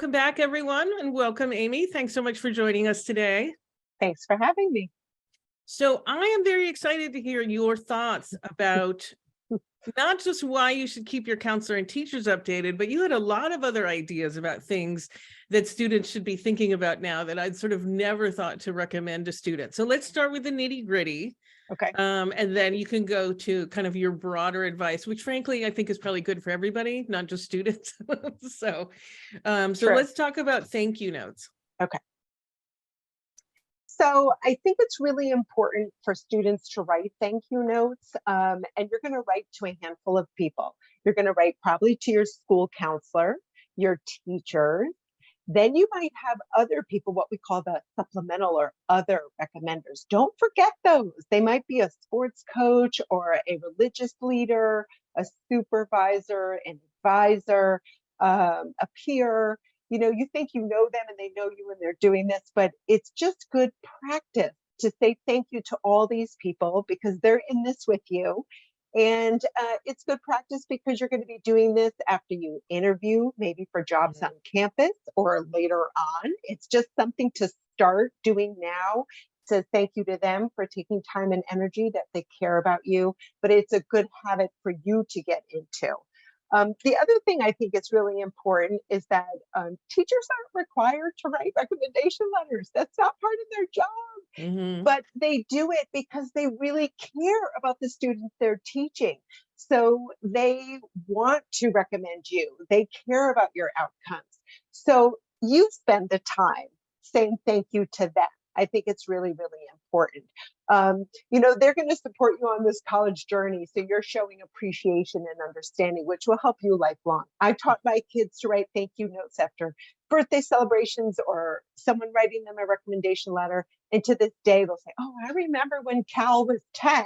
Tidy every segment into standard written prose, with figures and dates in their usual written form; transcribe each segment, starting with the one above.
welcome back, everyone, and welcome, Amy. Thanks so much for joining us today. Thanks for having me. So I am very excited to hear your thoughts about not just why you should keep your counselor and teachers updated, but you had a lot of other ideas about things that students should be thinking about now that I'd sort of never thought to recommend to students. So let's start with the nitty-gritty. Okay. And then you can go to kind of your broader advice, which frankly, I think is probably good for everybody, not just students. So True. let's talk about thank you notes. Okay. So I think it's really important for students to write thank you notes, and you're going to write to a handful of people. You're going to write probably to your school counselor, your teachers. Then you might have other people, what we call the supplemental or other recommenders. Don't forget those. They might be a sports coach or a religious leader, a supervisor, an advisor, a peer. You think you know them and they know you and they're doing this, but it's just good practice to say thank you to all these people because they're in this with you. And it's good practice because you're going to be doing this after you interview, maybe for jobs on campus or later on. It's just something to start doing now to thank you to them for taking time and energy that they care about you. But it's a good habit for you to get into. The other thing I think is really important is that teachers aren't required to write recommendation letters. That's not part of their job. But they do it because they really care about the students they're teaching. So they want to recommend you. They care about your outcomes. So you spend the time saying thank you to them. I think it's really, really important. They're going to support you on this college journey. So you're showing appreciation and understanding, which will help you lifelong. I taught my kids to write thank you notes after birthday celebrations or someone writing them a recommendation letter. And to this day, they'll say, oh, I remember when Cal was 10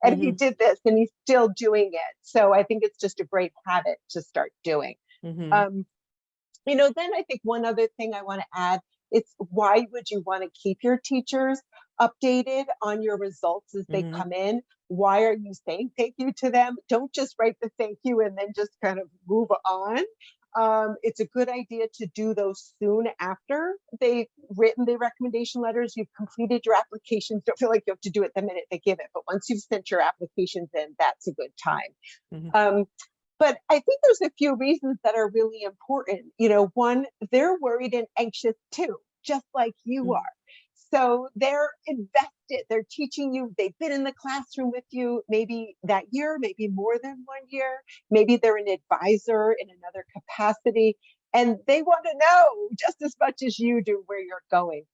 and he did this and he's still doing it. So I think it's just a great habit to start doing. Then I think one other thing I want to add, it's why would you want to keep your teachers updated on your results as they come in? Why are you saying thank you to them? Don't just write the thank you and then just kind of move on. It's a good idea to do those soon after they've written the recommendation letters, you've completed your applications. Don't feel like you have to do it the minute they give it, but once you've sent your applications in, that's a good time. But I think there's a few reasons that are really important. One, they're worried and anxious too, just like you are. So they're invested. They're teaching you. They've been in the classroom with you maybe that year, maybe more than 1 year. Maybe they're an advisor in another capacity, and they want to know just as much as you do where you're going.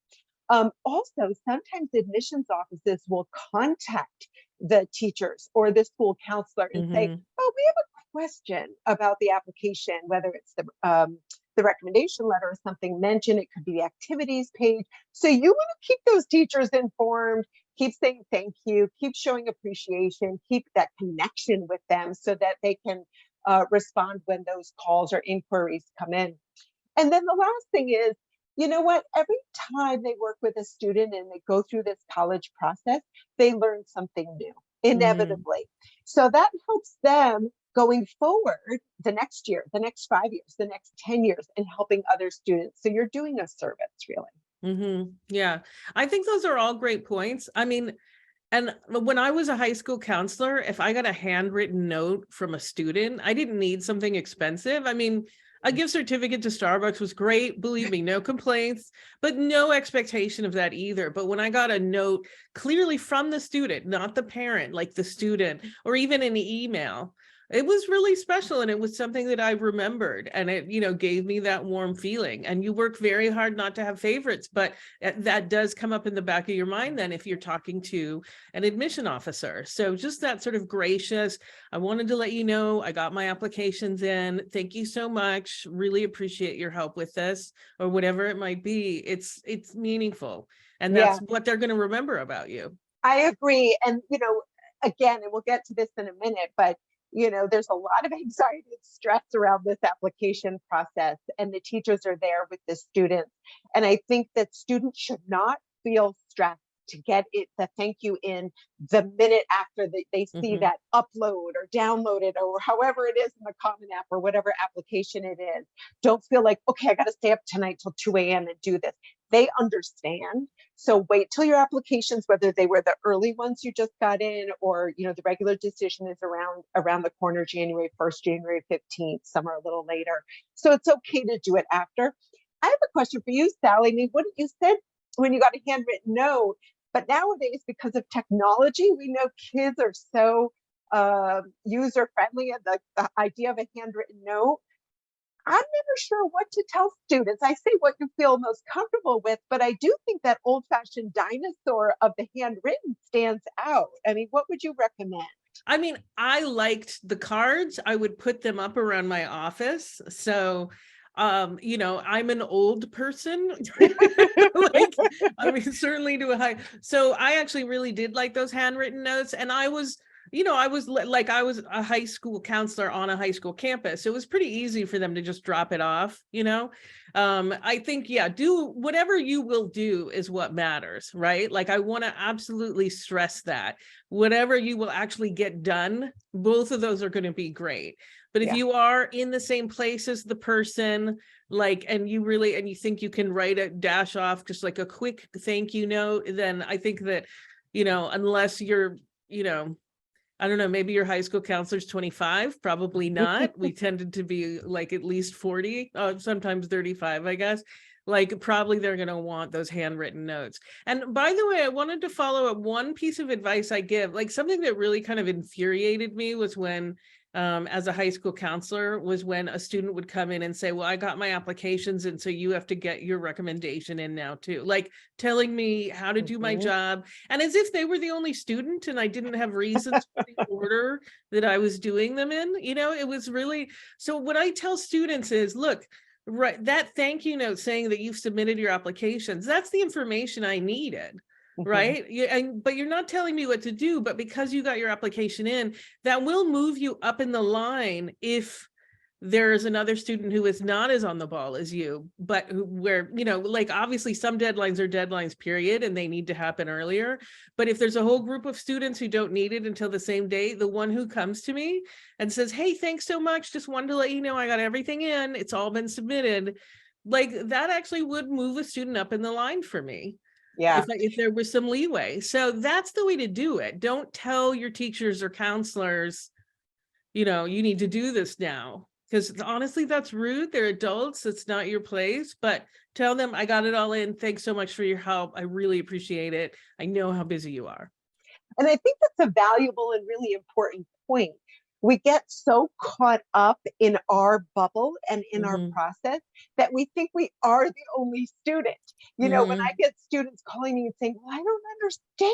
Also, sometimes admissions offices will contact the teachers or the school counselor and say, oh, we have a question about the application, whether it's the recommendation letter or something mentioned. It could be the activities page. So you want to keep those teachers informed, keep saying thank you, keep showing appreciation, keep that connection with them so that they can respond when those calls or inquiries come in. And then the last thing is, you know what? Every time they work with a student and they go through this college process, they learn something new, inevitably. So that helps them going forward the next year, the next 5 years, the next 10 years, and helping other students. So you're doing a service, really. Yeah, I think those are all great points. I mean, and when I was a high school counselor, if I got a handwritten note from a student, I didn't need something expensive. I mean, a gift certificate to Starbucks was great, believe me, no complaints, but no expectation of that either. But when I got a note clearly from the student, not the parent, like the student, or even an email, it was really special. And it was something that I remembered, and it, gave me that warm feeling. And you work very hard not to have favorites, but that does come up in the back of your mind then if you're talking to an admission officer. So just that sort of gracious, I wanted to let you know I got my applications in. Thank you so much. Really appreciate your help with this, or whatever it might be. It's meaningful. And that's what they're going to remember about you. I agree. And, again, and we'll get to this in a minute, but there's a lot of anxiety and stress around this application process, and the teachers are there with the students. And I think that students should not feel stressed to get it, the thank you in the minute after they see Mhm. that upload or download it or however it is in the Common App or whatever application it is. Don't feel like, okay, I got to stay up tonight till 2 a.m. and do this. They understand. So wait till your applications, whether they were the early ones you just got in or, the regular decision is around the corner, January 1st, January 15th, some are a little later. So it's okay to do it after. I have a question for you, Sally. I mean, what you said when you got a handwritten note, but nowadays, because of technology, we know kids are so user friendly, and the idea of a handwritten note. I'm never sure what to tell students. I say what you feel most comfortable with, but I do think that old fashioned dinosaur of the handwritten stands out. I mean, what would you recommend? I mean, I liked the cards. I would put them up around my office. So, I'm an old person. Like, I mean, certainly to a high. So I actually really did like those handwritten notes. And I was, I was a high school counselor on a high school campus. So it was pretty easy for them to just drop it off. I think, yeah, do whatever you will do is what matters, right? Like, I want to absolutely stress that whatever you will actually get done, both of those are going to be great. But if Yeah. you are in the same place as the person, like, and you think you can write a dash off just like a quick thank you note, then I think that, unless you're, I don't know, maybe your high school counselor's 25, probably not. We tended to be like at least 40, sometimes 35, I guess. Like, probably they're going to want those handwritten notes. And by the way, I wanted to follow up one piece of advice I give, like something that really kind of infuriated me was when, as a high school counselor, was when a student would come in and say, well, I got my applications, and so you have to get your recommendation in now too. Like, telling me how to do my Mhm. job, and as if they were the only student and I didn't have reasons for the order that I was doing them in. It was really, so what I tell students is, look, right, that thank you note saying that you've submitted your applications, that's the information I needed. Mhm. Right. But you're not telling me what to do, but because you got your application in, that will move you up in the line if there's another student who is not as on the ball as you, but where, like, obviously some deadlines are deadlines, period, and they need to happen earlier. But if there's a whole group of students who don't need it until the same day, the one who comes to me and says, hey, thanks so much, just wanted to let you know I got everything in, it's all been submitted, like, that actually would move a student up in the line for me Yeah. if there was some leeway. So that's the way to do it. Don't tell your teachers or counselors, you need to do this now. Because honestly, that's rude. They're adults. It's not your place. But tell them, I got it all in. Thanks so much for your help. I really appreciate it. I know how busy you are. And I think that's a valuable and really important point. We get so caught up in our bubble and in our Hmm. process that we think we are the only student. When I Hmm. get students calling me and saying, well, I don't understand,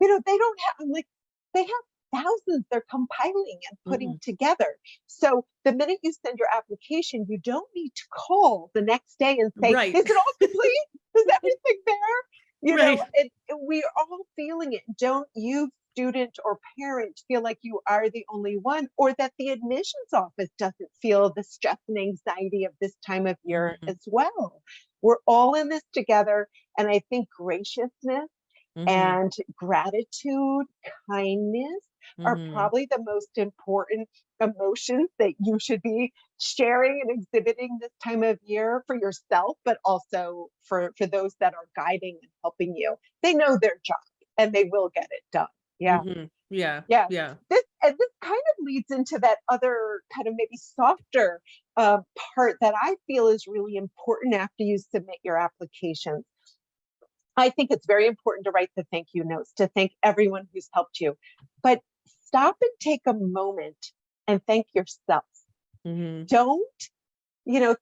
they don't have, I'm like, they have thousands they're compiling and putting Hmm. together. So the minute you send your application, you don't need to call the next day and say, Right. is it all complete? Is everything there? Right. And we're all feeling it. Don't you, student or parent, feel like you are the only one, or that the admissions office doesn't feel the stress and anxiety of this time of year Hmm. as well. We're all in this together. And I think graciousness Hmm. and gratitude, kindness are Hmm. probably the most important emotions that you should be sharing and exhibiting this time of year for yourself, but also for those that are guiding and helping you. They know their job and they will get it done. Yeah. Hmm. Yeah. Yeah. Yeah. This kind of leads into that other kind of maybe softer uh, part that I feel is really important after you submit your applications. I think it's very important to write the thank you notes, to thank everyone who's helped you. But stop and take a moment and thank yourself. Hmm. Don't,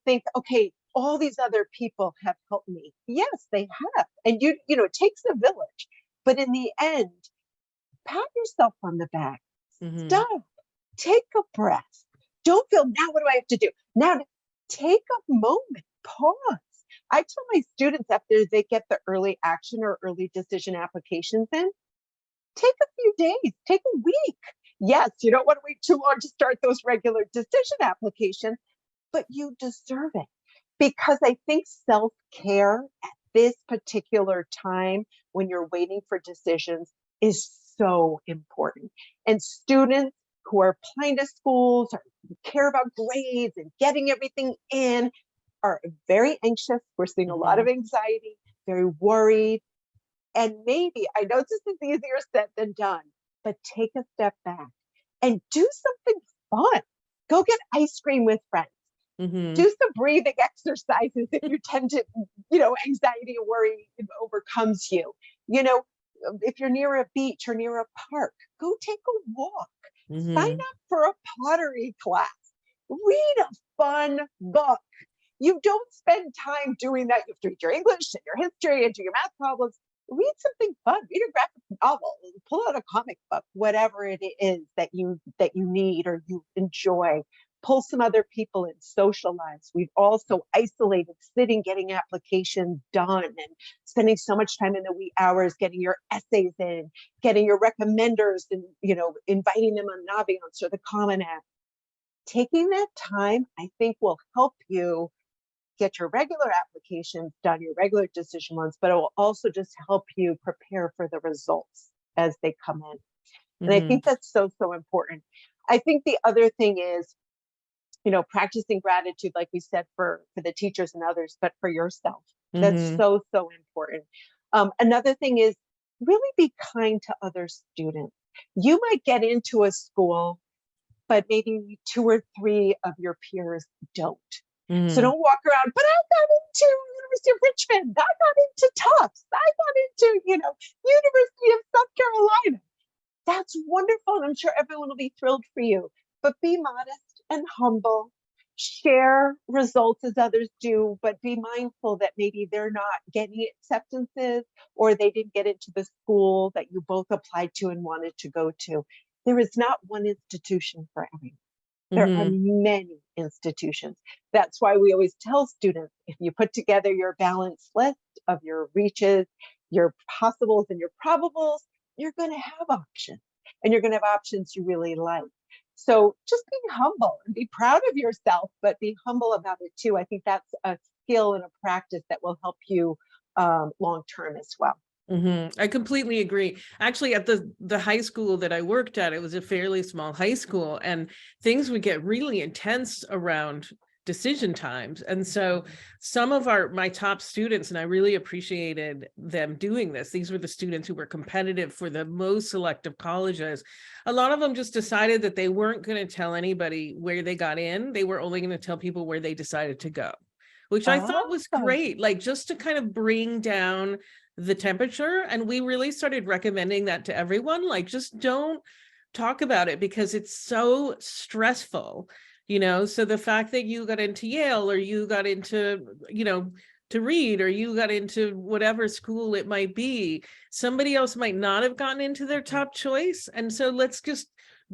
think, okay, all these other people have helped me. Yes, they have. And it takes a village. But in the end, pat yourself on the back. Hmm. Stop. Take a breath. Don't feel, now what do I have to do? Now take a moment, pause. I tell my students after they get the early action or early decision applications in, take a few days, take a week. Yes, you don't want to wait too long to start those regular decision applications, but you deserve it because I think self care at this particular time when you're waiting for decisions is so important. And students who are applying to schools or care about grades and getting everything in are very anxious. We're seeing a lot of anxiety, very worried. And maybe, I know this is easier said than done, but take a step back and do something fun. Go get ice cream with friends. Mm-hmm. Do some breathing exercises if you tend to, anxiety and worry overcomes you. You know, if you're near a beach or near a park, go take a walk. Sign Mm-hmm. up for a pottery class. Read a fun book. You don't spend time doing that. You have to read your English and your history and do your math problems. Read something fun. Read a graphic novel. Pull out a comic book. Whatever it is that you need or you enjoy. Pull some other people in. Socialize. We've also isolated, sitting, getting applications done, and spending so much time in the wee hours getting your essays in, getting your recommenders, and inviting them on Naviance or the Common App. Taking that time, I think, will help you get your regular applications done, your regular decision ones, but it will also just help you prepare for the results as they come in. And I think that's so, so important. I think the other thing is, practicing gratitude, like we said, for the teachers and others, but for yourself. That's so, so important. Another thing is really be kind to other students. You might get into a school, but maybe 2 or 3 of your peers don't. So don't walk around, but I got into University of Richmond. I got into Tufts. I got into, University of South Carolina. That's wonderful. And I'm sure everyone will be thrilled for you. But be modest and humble. Share results as others do, but be mindful that maybe they're not getting acceptances or they didn't get into the school that you both applied to and wanted to go to. There is not one institution for everyone. There are many institutions. That's why we always tell students, if you put together your balanced list of your reaches, your possibles and your probables, you're going to have options, and you're going to have options you really like. So just be humble and be proud of yourself, but be humble about it too. I think that's a skill and a practice that will help you long term as well. I completely agree. Actually, at the high school that I worked at, it was a fairly small high school, and things would get really intense around decision times. And so some of my top students, and I really appreciated them doing this, these were the students who were competitive for the most selective colleges. A lot of them just decided that they weren't going to tell anybody where they got in. They were only going to tell people where they decided to go, which I thought was great, like just to kind of bring down the temperature. And we really started recommending that to everyone, like just don't talk about it because it's so stressful, so the fact that you got into Yale or you got into, to Reed or you got into whatever school it might be, somebody else might not have gotten into their top choice. And so let's just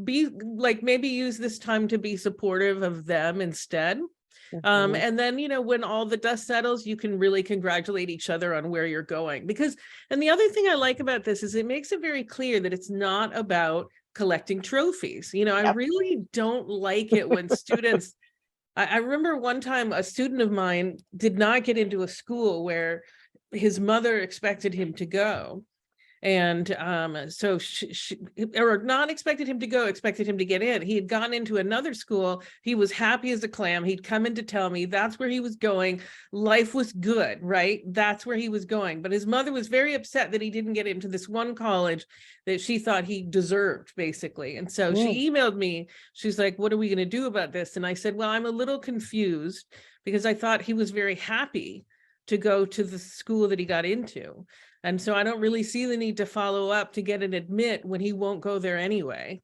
be like, maybe use this time to be supportive of them instead. And then, when all the dust settles, you can really congratulate each other on where you're going. And the other thing I like about this is it makes it very clear that it's not about collecting trophies. I really don't like it when students, I remember one time a student of mine did not get into a school where his mother expected him to go. And so or not expected him to go, expected him to get in. He had gone into another school. He was happy as a clam. He'd come in to tell me that's where he was going. Life was good, right? That's where he was going. But his mother was very upset that he didn't get into this one college that she thought he deserved, basically. And so she emailed me. She's like, what are we going to do about this? And I said, well, I'm a little confused because I thought he was very happy to go to the school that he got into. And so I don't really see the need to follow up to get an admit when he won't go there anyway.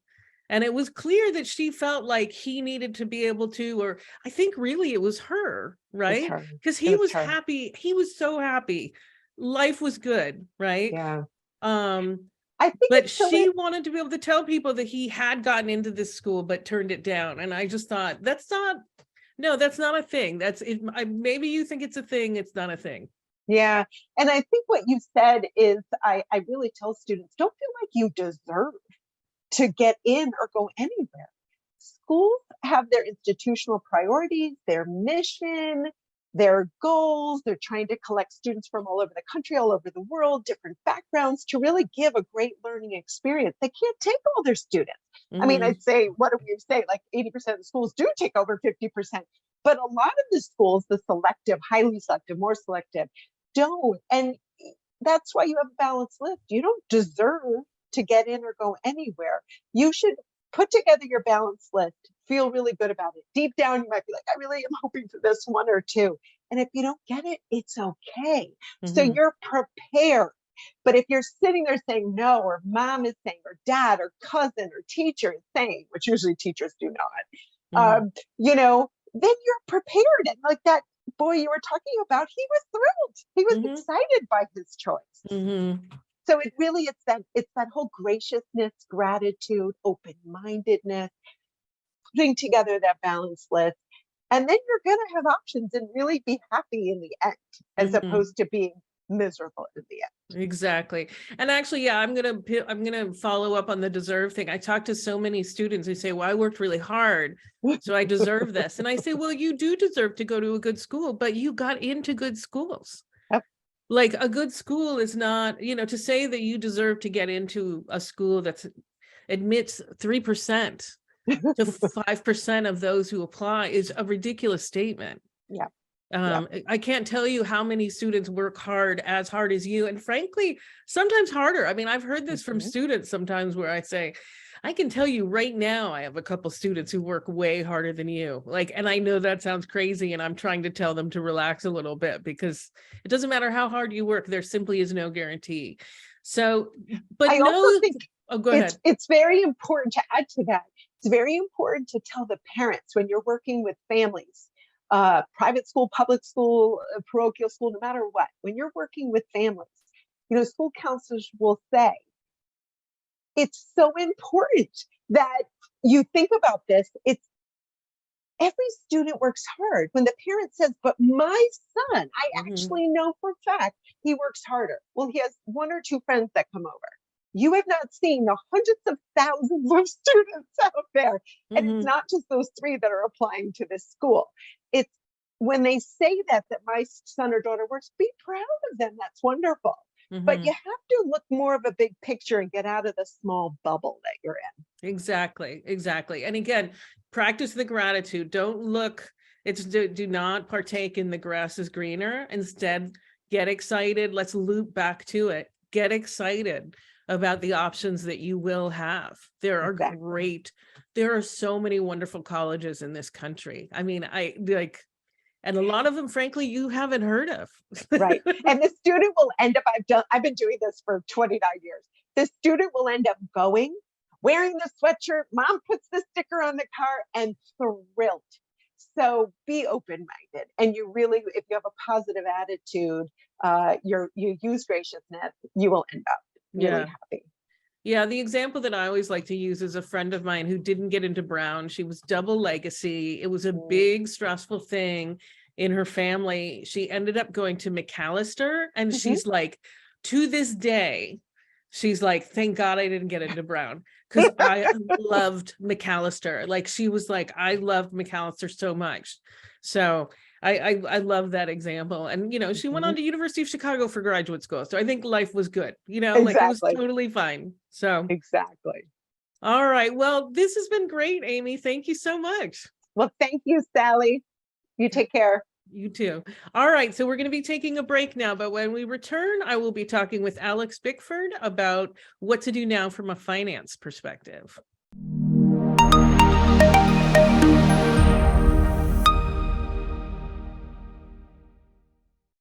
And it was clear that she felt like he needed to be able to, or I think really it was her, right? Because he was happy. He was so happy. Life was good, right? Yeah. I think but she wanted to be able to tell people that he had gotten into this school, but turned it down. And I just thought, that's not a thing. That's it. Maybe you think it's a thing. It's not a thing. Yeah. And I think what you said is I really tell students, don't feel like you deserve to get in or go anywhere. Schools have their institutional priorities, their mission, their goals. They're trying to collect students from all over the country, all over the world, different backgrounds to really give a great learning experience. They can't take all their students. I mean, Mhm. I'd say, what do we say? Like 80% of the schools do take over 50%, but a lot of the schools, the selective, highly selective, more selective, don't. And that's why you have a balanced list. You don't deserve to get in or go anywhere. You should put together your balanced list, feel really good about it. Deep down, you might be like, I really am hoping for this one or two. And if you don't get it, it's okay. So Mhm. you're prepared. But if you're sitting there saying no, or mom is saying, or dad, or cousin, or teacher is saying, which usually teachers do not, Mhm. then you're prepared. And like that boy you were talking about, he was thrilled. He was Mhm. excited by his choice. Mhm. So it really, it's that whole graciousness, gratitude, open-mindedness, putting together that balanced list. And then you're going to have options and really be happy in the end, as Mhm. opposed to being miserable in the Exactly. And actually, yeah, I'm gonna follow up on the deserve thing. I talk to so many students who say, well, I worked really hard, end. so I deserve this. And I say, well, you do deserve to go to a good school, but you got into good schools. Yep. Like a good school is not, to say that you deserve to get into a school that's admits 3% to 5% of those who apply is a ridiculous statement. Yeah. Yeah. I can't tell you how many students work hard as you, and frankly, sometimes harder. I mean, I've heard this from Mhm. students sometimes where I say, I can tell you right now, I have a couple students who work way harder than you. Like, and I know that sounds crazy, and I'm trying to tell them to relax a little bit because it doesn't matter how hard you work, there simply is no guarantee. So, but I also no, think oh, go it's ahead. it's very important to add to that. It's very important to tell the parents when you're working with families, private school, public school, parochial school, no matter what. When you're working with families, school counselors will say it's so important that you think about this. It's every student works hard. When the parent says, but my son, I Mhm. actually know for a fact he works harder. Well, he has one or two friends that come over. You have not seen the hundreds of thousands of students out there. And it's Mhm. not just those three that are applying to this school. It's when they say that my son or daughter works, be proud of them. That's wonderful. But you Mhm. have to look more of a big picture and get out of the small bubble that you're in. Exactly, exactly. And again, practice the gratitude. Don't look, do not partake in the grass is greener. Instead, get excited. Let's loop back to it. Get excited about the options that you will have. Exactly. There are so many wonderful colleges in this country. I mean, I like, and a lot of them, frankly, you haven't heard of. Right. And the student will end up, I've been doing this for 29 years. The student will end up going, wearing the sweatshirt, mom puts the sticker on the car, and thrilled. So be open-minded. And you really, if you have a positive attitude, you use graciousness, you will end up really Yeah. happy. Yeah, the example that I always like to use is a friend of mine who didn't get into Brown. She was double legacy. It was a Mm. big stressful thing in her family. She ended up going to McAllister, and Mhm. she's like, to this day, she's like, thank God I didn't get into Brown because I loved McAllister. Like she was like, I loved McAllister so much. So I love that example. And she went on Mhm. to University of Chicago for graduate school. So I think life was good, like it was Exactly. totally fine. So Exactly. all right. Well, this has been great, Amy. Thank you so much. Well, thank you, Sally. You take care. You too. All right. So we're going to be taking a break now, but when we return, I will be talking with Alex Bickford about what to do now from a finance perspective.